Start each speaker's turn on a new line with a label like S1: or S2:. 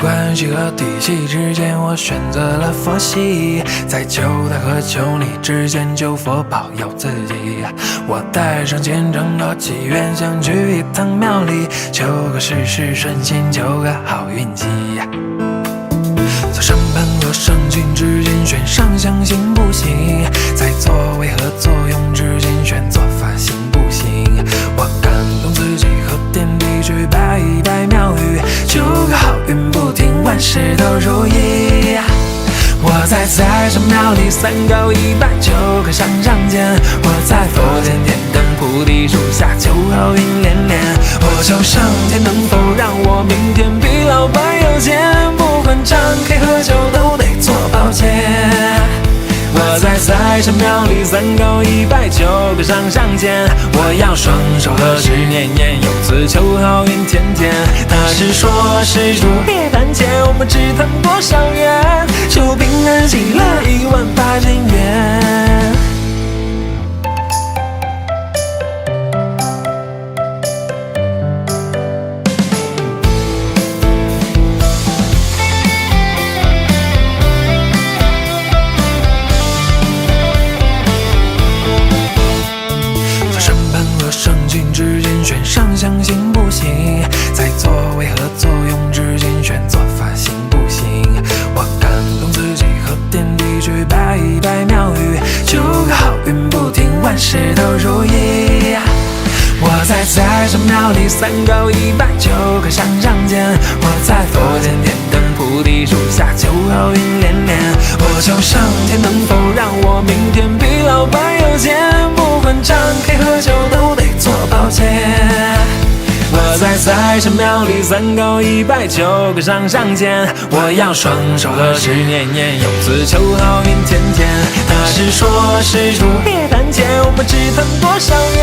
S1: 关系和底气之间，我选择了佛系，在求他和求你之间，求佛保佑自己。我带上虔诚的祈愿，想去一趟庙里，求个事事顺心，求个好运气。在审判和圣经之间选上相行不行，在作为和作用之间选做法行不行？我感动自己和天地去拜一拜庙宇，求个好运不停，万事都如意。我在财神庙里三高一拜，求个上上签。我在佛前点灯菩提树下，求好运连连。我求上天能否让我明天比老板有钱，不管张开喝酒都得做保险。我在财神庙里三高一拜，求个上上签。我要双手合十年年有词，求好运天天。他是说施主别谈钱，我们只谈多少元，求平安喜乐18000元。圣经之间选上相行不行，在作为和作用之间选做法行不行？我感动自己和天地去拜一拜庙宇，求个好运不停，万事都如意。我在财神庙里三高一拜，求个上上签。我在佛前点灯菩提树下，求好运连连。我求上天能否让我明天比老板有钱，不管张开喝酒都得做保险。我在财神庙里三高一拜，求个上上签。我要双手合十年年有词，求好运天天。他是说施主别谈钱，我们只谈多少元，